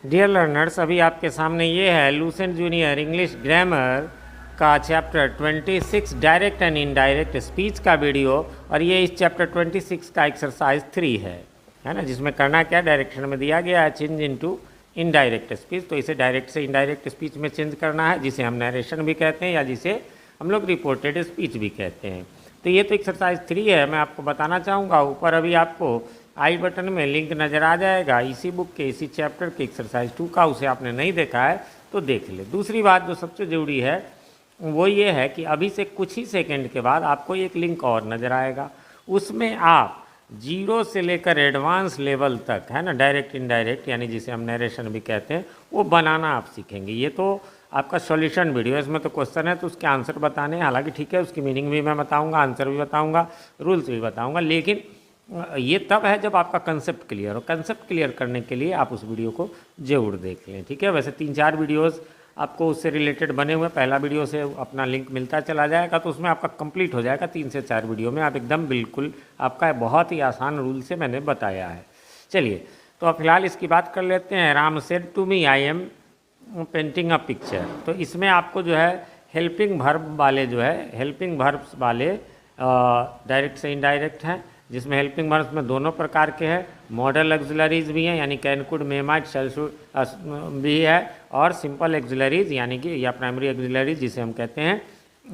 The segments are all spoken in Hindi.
डियर लर्नर्स, अभी आपके सामने ये है लूसेंट जूनियर इंग्लिश ग्रामर का chapter 26 direct and indirect speech का वीडियो। और ये इस चैप्टर 26 का एक्सरसाइज 3 है ना, जिसमें करना क्या डायरेक्शन में दिया गया है चेंज इनटू इनडायरेक्ट स्पीच। तो इसे डायरेक्ट से इनडायरेक्ट स्पीच में चेंज करना है, जिसे हम नरेशन भी कहते हैं या जिसे हम लोग रिपोर्टेड स्पीच भी कहते हैं। तो ये तो एक्सरसाइज 3 है। मैं आपको बताना चाहूँगा, ऊपर अभी आपको आई बटन में लिंक नज़र आ जाएगा इसी बुक के इसी चैप्टर के एक्सरसाइज 2 का। उसे आपने नहीं देखा है तो देख ले। दूसरी बात जो सबसे ज़रूरी है वो ये है कि अभी से कुछ ही सेकंड के बाद आपको एक लिंक और नज़र आएगा, उसमें आप 0 से लेकर एडवांस लेवल तक, है ना, डायरेक्ट इनडायरेक्ट यानी जिसे हम नरेशन भी कहते हैं, वो बनाना आप सीखेंगे। ये तो आपका सॉल्यूशन वीडियो है, इसमें तो क्वेश्चन है तो उसके आंसर बताने हैं। हालांकि ठीक है, उसकी मीनिंग भी मैं बताऊंगा, आंसर भी बताऊंगा, रूल्स भी बताऊंगा, लेकिन ये तब है जब आपका कंसेप्ट क्लियर हो। कंसेप्ट क्लियर करने के लिए आप उस वीडियो को जरूर देख लें, ठीक है। वैसे 3-4 वीडियोस आपको उससे रिलेटेड बने हुए, पहला वीडियो से अपना लिंक मिलता चला जाएगा तो उसमें आपका कंप्लीट हो जाएगा। 3 से 4 वीडियो में आप एकदम बिल्कुल आपका बहुत ही आसान रूल से मैंने बताया है। चलिए, तो अब फिलहाल इसकी बात कर लेते हैं। Ram said to me I am painting a picture. तो इसमें आपको जो है हेल्पिंग वर्ब वाले जो है हेल्पिंग वर्ब्स वाले डायरेक्ट से इनडायरेक्ट हैं, जिसमें हेल्पिंग वर्ब्स में दोनों प्रकार के हैं। मॉडल एक्सिलरीज भी हैं, यानी can could may might shall should भी है, और सिंपल एक्सिलरीज यानी कि या प्राइमरी एक्सिलरीज जिसे हम कहते हैं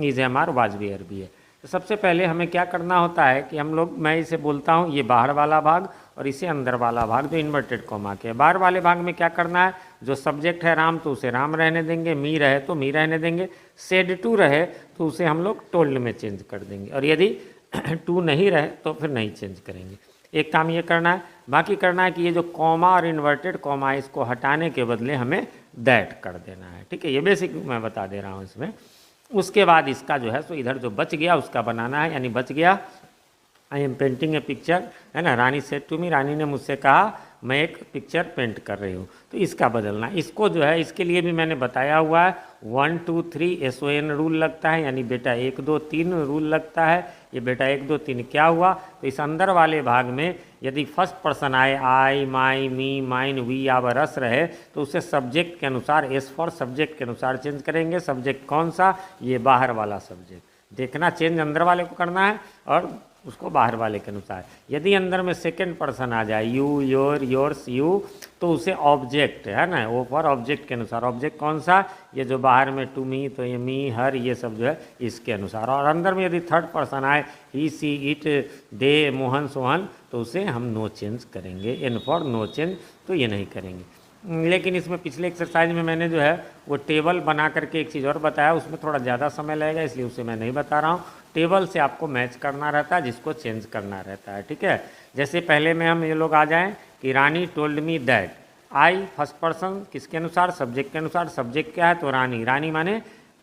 is am are was were भी है। तो सबसे पहले हमें क्या करना होता है कि हम लोग, मैं इसे बोलता हूँ ये बाहर वाला भाग और इसे अंदर वाला भाग जो इन्वर्टेड कॉमा के है। बाहर वाले भाग में क्या करना है, जो सब्जेक्ट है राम तो उसे राम रहने देंगे, मी रहे तो मी रहने देंगे, सेड टू रहे तो उसे हम लोग टोल्ड में चेंज कर देंगे, और यदि टू नहीं रहे तो फिर नहीं चेंज करेंगे। एक काम ये करना है। बाकी करना है कि ये जो कॉमा और इन्वर्टेड कॉमा है इसको हटाने के बदले हमें दैट कर देना है, ठीक है। ये बेसिक मैं बता दे रहा हूँ इसमें। उसके बाद इसका जो है सो इधर जो बच गया उसका बनाना है, यानी बच गया आई एम पेंटिंग ए पिक्चर, है ना। रानी सेड टू मी, रानी ने मुझसे कहा मैं एक पिक्चर पेंट कर रही हूँ। तो इसका बदलना, इसको जो है इसके लिए भी मैंने बताया हुआ है 1 2 3 SON रूल लगता है, यानी बेटा 1 2 3 रूल लगता है। ये बेटा 1 2 3 क्या हुआ, तो इस अंदर वाले भाग में यदि फर्स्ट पर्सन आए, आई माई मी माइन वी या रस रहे तो उसे सब्जेक्ट के अनुसार एस फॉर सब्जेक्ट के अनुसार चेंज करेंगे। सब्जेक्ट कौन सा, ये बाहर वाला सब्जेक्ट। देखना, चेंज अंदर वाले को करना है और उसको बाहर वाले के अनुसार। यदि अंदर में सेकंड पर्सन आ जाए, यू योर योर्स यू, तो उसे ऑब्जेक्ट, है ना, वो फॉर ऑब्जेक्ट के अनुसार। ऑब्जेक्ट कौन सा, ये जो बाहर में टू मी, तो ये मी हर ये सब जो है इसके अनुसार। और अंदर में यदि थर्ड पर्सन आए, he she it they Mohan Sohan, तो उसे हम नो चेंज करेंगे। एन फॉर नो चेंज, तो ये नहीं करेंगे। लेकिन इसमें पिछले एक्सरसाइज में मैंने जो है वो टेबल बना करके एक चीज़ और बताया, उसमें थोड़ा ज़्यादा समय लगेगा इसलिए उसे मैं नहीं बता रहा हूँ। टेबल से आपको मैच करना रहता है, जिसको चेंज करना रहता है, ठीक है। जैसे पहले में हम ये लोग आ जाएं कि Rani told me that, I first person किसके अनुसार, सब्जेक्ट के अनुसार। सब्जेक्ट क्या है, तो रानी, रानी माने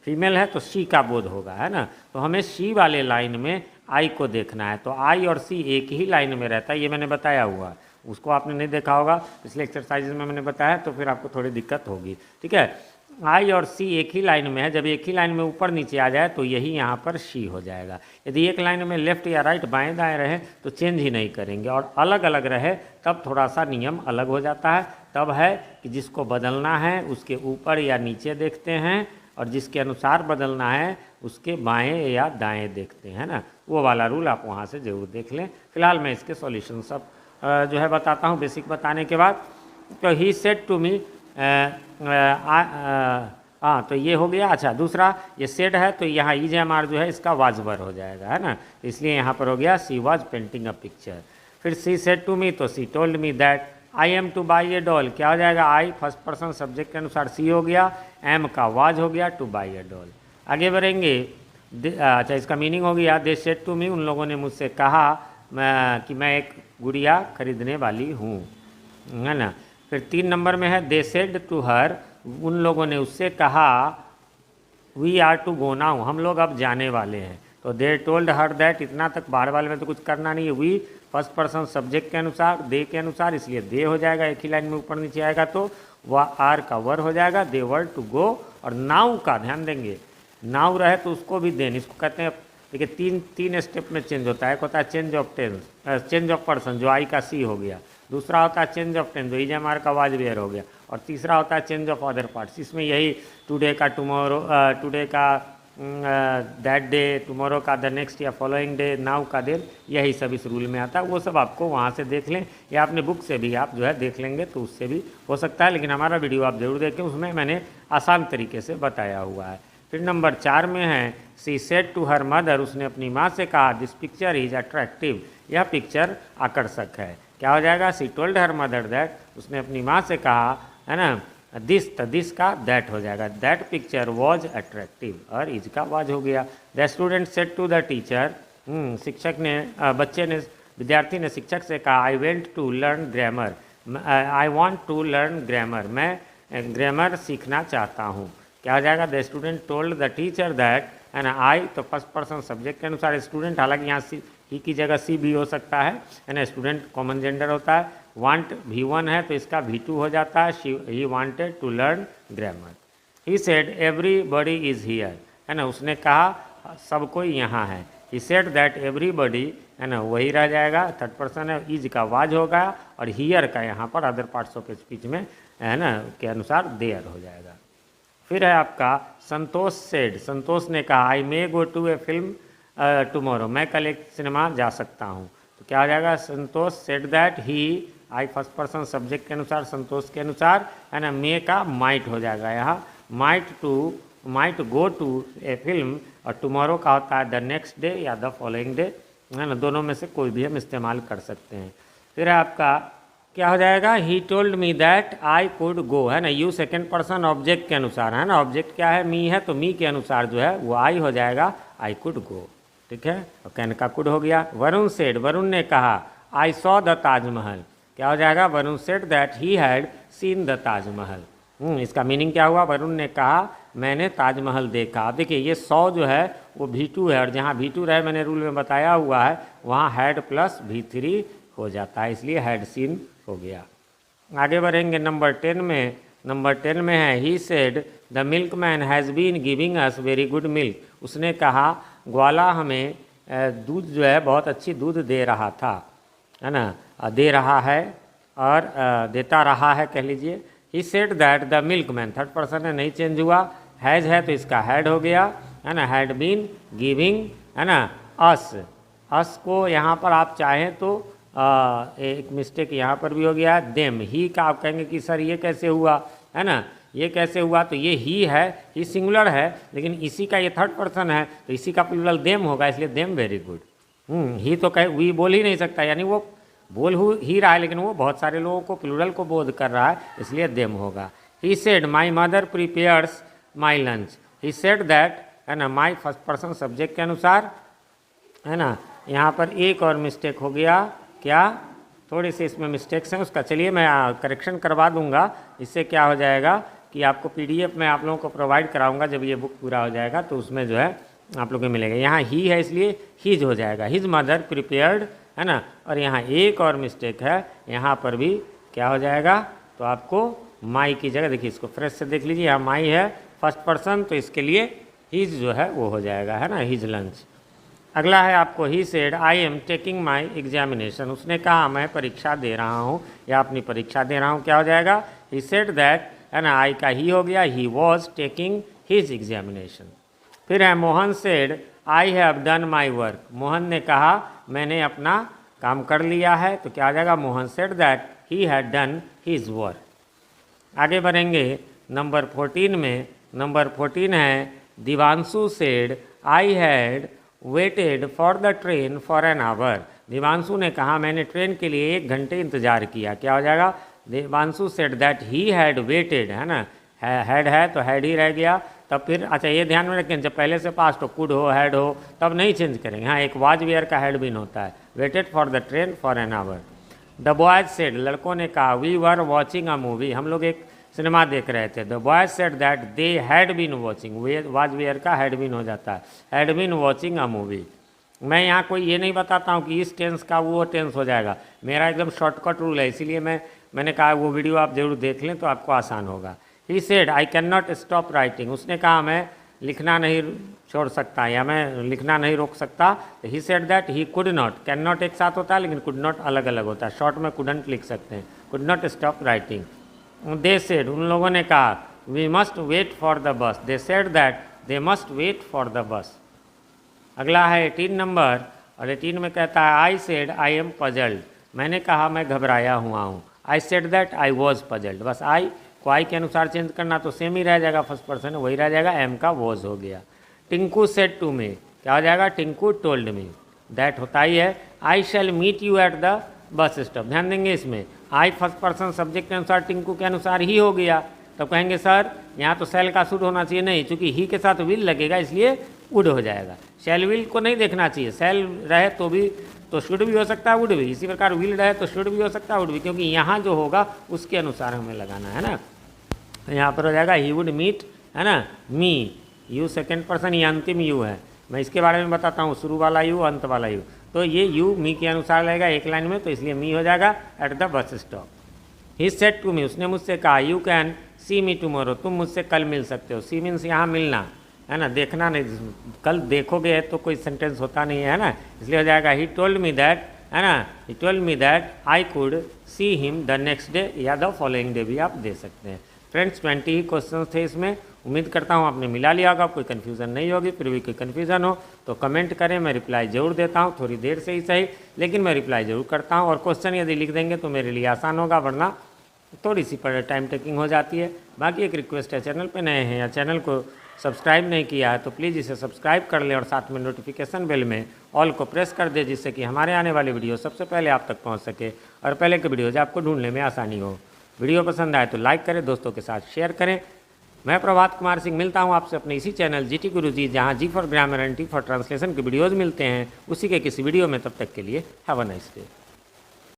फीमेल है तो शी का बोध होगा, है ना। तो हमें शी वाले लाइन में आई को देखना है, तो आई और सी एक ही लाइन में रहता है, ये मैंने बताया हुआ है। उसको आपने नहीं देखा होगा, पिछले एक्सरसाइज में मैंने बताया, तो फिर आपको थोड़ी दिक्कत होगी, ठीक है। आई और सी एक ही लाइन में है, जब एक ही लाइन में ऊपर नीचे आ जाए तो यही यहाँ पर शी हो जाएगा। यदि एक लाइन में लेफ्ट या राइट बाएं दाएं रहे तो चेंज ही नहीं करेंगे, और अलग अलग रहे तब थोड़ा सा नियम अलग हो जाता है। तब है कि जिसको बदलना है उसके ऊपर या नीचे देखते हैं, और जिसके अनुसार बदलना है उसके बाएँ या दाएँ देखते हैं ना। वो वाला रूल आप वहाँ से ज़रूर देख लें। फिलहाल मैं इसके सॉल्यूशन सब जो है बताता हूँ बेसिक बताने के बाद। तो ही सेड टू मी, हाँ तो ये हो गया। अच्छा, दूसरा ये सेड है तो यहाँ ई एम आर जो है इसका वाजवर हो जाएगा, है ना, इसलिए यहाँ पर हो गया she was painting a picture. फिर सी सेड टू मी, तो सी told me that I am two by A doll, क्या हो जाएगा, आई फर्स्ट पर्सन सब्जेक्ट के अनुसार सी हो गया, एम का वाज हो गया, टू बाई ए डॉल। आगे बढ़ेंगे। अच्छा, इसका मीनिंग हो गया दे सेड टू मी, उन लोगों ने मुझसे कहा कि मैं एक गुड़िया खरीदने वाली हूँ, है ना। फिर 3 नंबर में है दे सेड टू हर, उन लोगों ने उससे कहा we are to go now, हम लोग अब जाने वाले हैं। तो दे टोल्ड हर दैट, इतना तक बाहर वाले में तो कुछ करना नहीं है। वी फर्स्ट पर्सन सब्जेक्ट के अनुसार, दे के अनुसार, इसलिए दे हो जाएगा, एक ही लाइन में ऊपर नीचे आएगा तो वह आर का वर हो जाएगा, दे वर टू गो। और नाउ का ध्यान देंगे, नाउ रहे तो उसको भी देन, इसको कहते हैं, देखिए तीन स्टेप में चेंज होता है। एक होता है change of tense, change of person जो आई का सी हो गया, दूसरा होता है चेंज ऑफ टेंस जो ई एम आर का वाज वेयर हो गया, और तीसरा होता है चेंज ऑफ अदर पार्ट्स। इसमें यही टुडे का टुमारो, टुडे का दैट डे, टुमारो का द नेक्स्ट या फॉलोइंग डे, नाउ का देर, यही सब इस रूल में आता है। वो सब आपको वहाँ से देख लें या अपने बुक से भी आप जो है देख लेंगे तो उससे भी हो सकता है, लेकिन हमारा वीडियो आप ज़रूर देखें, उसमें मैंने आसान तरीके से बताया हुआ है। फिर नंबर 4 में है she said to her mother, उसने अपनी माँ से कहा दिस पिक्चर इज अट्रैक्टिव, यह पिक्चर आकर्षक है। क्या हो जाएगा? She told her mother that, उसने अपनी माँ से कहा, है ना, दिस का दैट हो जाएगा, दैट पिक्चर वॉज अट्रैक्टिव, और इज का वाज हो गया। The student said to the teacher, शिक्षक ने बच्चे ने विद्यार्थी ने शिक्षक से कहा I went to learn grammar, I want to learn grammar, मैं ग्रामर सीखना चाहता हूँ। क्या हो जाएगा? The student told the teacher that, है ना, आई तो फर्स्ट पर्सन सब्जेक्ट के अनुसार स्टूडेंट, हालांकि यहाँ ही की जगह सी भी हो सकता है ना, स्टूडेंट कॉमन जेंडर होता है। वांट V1 है तो इसका V2 हो जाता है, he wanted to learn grammar. He said everybody is here, है ना, उसने कहा सब कोई यहाँ है। ही सेड दैट एवरीबॉडी, है ना, वही रह जाएगा, थर्ड पर्सन है, इज का वाज होगा, और हियर का यहाँ पर अदर पार्ट्स ऑफ स्पीच में, है ना, के अनुसार देयर हो जाएगा। फिर है आपका संतोष सेड, संतोष ने कहा I may go to a film tomorrow, मैं कल एक सिनेमा जा सकता हूँ। तो क्या हो जाएगा? Santosh said that he, I first person subject के अनुसार, संतोष के अनुसार, है ना, मे का माइट हो जाएगा यहाँ, might go to a film, और टुमारो का होता है द नेक्स्ट डे या द फॉलोइंग डे, है ना, दोनों में से कोई भी हम इस्तेमाल कर सकते हैं। फिर है आपका क्या हो जाएगा? He told me that I could go, है ना, यू सेकेंड पर्सन ऑब्जेक्ट के अनुसार, है ना, ऑब्जेक्ट क्या है? मी है, तो मी के अनुसार जो है वो आई हो जाएगा, आई कुड गो, ठीक है, और कैन का कुड हो गया। वरुण सेड, वरुण ने कहा आई सॉ द ताजमहल, क्या हो जाएगा? Varun said that he had seen the Taj Mahal. इसका मीनिंग क्या हुआ? वरुण ने कहा मैंने ताजमहल देखा। अब देखिए ये 100 जो है वो V2 है, और जहाँ V2 रहे मैंने रूल में बताया हुआ है वहाँ हैड प्लस V3 हो जाता है, इसलिए हैड सीन हो गया। आगे बढ़ेंगे नंबर 10 में। नंबर 10 में है he said the milk man has been giving us very good milk, उसने कहा ग्वाला हमें दूध जो है बहुत अच्छी दूध दे रहा था, है ना, दे रहा है और देता रहा है कह लीजिए। He said that the milk man, third person है, नहीं चेंज हुआ, हैज़ है तो इसका हैड हो गया, है ना, हैड बीन गिविंग, है ना, अस को यहाँ पर आप चाहें तो एक मिस्टेक यहाँ पर भी हो गया, देम। ही का आप कहेंगे कि सर ये कैसे हुआ, है ना, ये कैसे हुआ? तो ये ही है, ही सिंगुलर है, लेकिन इसी का ये थर्ड पर्सन है तो इसी का प्लूरल देम होगा, इसलिए देम वेरी गुड। ही तो कहे वी बोल ही नहीं सकता, यानी वो बोल ही रहा है लेकिन वो बहुत सारे लोगों को प्लूरल को बोध कर रहा है, इसलिए देम होगा। He said my mother prepares my lunch, he said that, है ना, माई फर्स्ट पर्सन सब्जेक्ट के अनुसार, है ना, यहाँ पर एक और मिस्टेक हो गया, क्या, थोड़ी सी इसमें मिस्टेक्स हैं उसका, चलिए मैं करेक्शन करवा दूंगा, इससे क्या हो जाएगा कि आपको PDF में आप लोगों को प्रोवाइड कराऊंगा जब ये बुक पूरा हो जाएगा, तो उसमें जो है आप लोगों को मिलेगा। यहाँ ही है इसलिए हिज हो जाएगा, हिज मदर प्रिपेयर्ड, है ना, और यहाँ एक और मिस्टेक है, यहाँ पर भी क्या हो जाएगा, तो आपको माई की जगह, देखिए इसको फ्रेश से देख लीजिए, यहाँ माई है फर्स्ट पर्सन, तो इसके लिए हिज जो है वो हो जाएगा, है ना, हिज लंच। अगला है आपको he said I am taking my examination, उसने कहा मैं परीक्षा दे रहा हूँ या अपनी परीक्षा दे रहा हूँ, क्या हो जाएगा? ही सेड दैट, है ना, आई का ही हो गया, he was taking his examination. फिर है Mohan said I have done my work, Mohan ने कहा मैंने अपना काम कर लिया है, तो क्या आ जाएगा? Mohan said that he had done his work. आगे बढ़ेंगे नंबर 14 में। नंबर 14 है Divanshu said I had weighted for the train for an our, Divanshu ने कहा मैंने ट्रेन के लिए 1 घंटे इंतजार किया, क्या हो जाएगा? Divanshu said that he had weighted, है ना, हैड है तो हैड ही रह गया, तब फिर अच्छा ये ध्यान में रखें जब पहले से पास्ट हो, कुड हो, हैड हो, तब नहीं चेंज करेंगे। हाँ, एक वाज वेयर का हैड बीन होता है, waited for the train for an hour. The boys said, लड़कों ने कहा we were watching a movie, हम लोग एक सिनेमा देख रहे थे। The boys said that they had been watching, was were का हैड बीन हो जाता है, had been watching a movie. मैं यहाँ कोई ये नहीं बताता हूँ कि इस टेंस का वो टेंस हो जाएगा, मेरा एकदम शॉर्टकट रूल है, इसीलिए मैंने कहा वो वीडियो आप जरूर देख लें तो आपको आसान होगा। He said I can not stop writing, उसने कहा मैं लिखना नहीं छोड़ सकता या मैं लिखना नहीं रोक सकता। He said that he could not, can not एक साथ होता है लेकिन कुड नॉट अलग अलग होता है, शॉर्ट में कुडंट लिख सकते हैं, could not stop writing. They said, उन लोगों ने कहा, we must wait for the bus, they said that they must wait for the bus. अगला है 18 नंबर, और 18 में कहता है I said I am puzzled, मैंने कहा मैं घबराया हुआ हूँ। I said that I was puzzled, बस आई को आई के अनुसार चेंज करना तो सेम ही रह जाएगा, फर्स्ट पर्सन वही रह जाएगा, एम का वॉज हो गया। टिंकू सेड टू मी, क्या हो जाएगा, टिंकू टोल्ड मी, दैट होता ही है। I shall meet you at the bus stop, ध्यान देंगे इसमें आई फर्स्ट पर्सन सब्जेक्ट के अनुसार टिंकू के अनुसार ही हो गया, तो कहेंगे सर यहाँ तो सेल का शुड होना चाहिए, नहीं, चूंकि ही के साथ विल लगेगा इसलिए वुड हो जाएगा। शैल विल को नहीं देखना चाहिए, सेल रहे तो भी तो शुड भी हो सकता है, वुड भी, इसी प्रकार विल रहे तो शुड भी हो सकता है, वुड भी, क्योंकि यहाँ जो होगा उसके अनुसार हमें लगाना है ना। यहाँ पर हो जाएगा ही वुड मीट, है ना, मी, यू सेकेंड पर्सन, ये अंतिम यू है, मैं इसके बारे में बताता हूँ, शुरू वाला यू, अंत वाला यू, तो ये यू मी के अनुसार लगेगा एक लाइन में, तो इसलिए मी हो जाएगा at the bus stop. He said to me, उसने मुझसे कहा, you can see me tomorrow, तुम मुझसे कल मिल सकते हो। सी मीन्स यहाँ मिलना, है ना, देखना नहीं, कल देखोगे तो कोई सेंटेंस होता नहीं है ना, इसलिए हो जाएगा ही टोल्ड मी दैट, है ना, he told me that I could see him the next day, या द फॉलोइंग डे भी आप दे सकते हैं। फ्रेंड्स 20 ही क्वेश्चन थे इसमें, उम्मीद करता हूँ आपने मिला लिया होगा, कोई कन्फ्यूज़न नहीं होगी, फिर भी कोई कन्फ्यूज़न हो तो कमेंट करें, मैं रिप्लाई ज़रूर देता हूँ, थोड़ी देर से ही सही, लेकिन मैं रिप्लाई ज़रूर करता हूँ। और क्वेश्चन यदि लिख देंगे तो मेरे लिए आसान होगा, वरना थोड़ी सी टाइम टेकिंग हो जाती है। बाकी एक रिक्वेस्ट है, चैनल पे नए हैं या चैनल को सब्सक्राइब नहीं किया है तो प्लीज़ इसे सब्सक्राइब कर लें और साथ में नोटिफिकेशन बेल में ऑल को प्रेस कर दे, जिससे कि हमारे आने वाली वीडियो सबसे पहले आप तक पहुंच सके और पहले के वीडियोज आपको ढूंढने में आसानी हो। वीडियो पसंद आए तो लाइक करें, दोस्तों के साथ शेयर करें। मैं प्रभात कुमार सिंह मिलता हूं आपसे अपने इसी चैनल जीटी गुरुजी, जहां G for grammar and T for translation के वीडियोज़ मिलते हैं, उसी के किसी वीडियो में। तब तक के लिए हैव अ नाइस डे।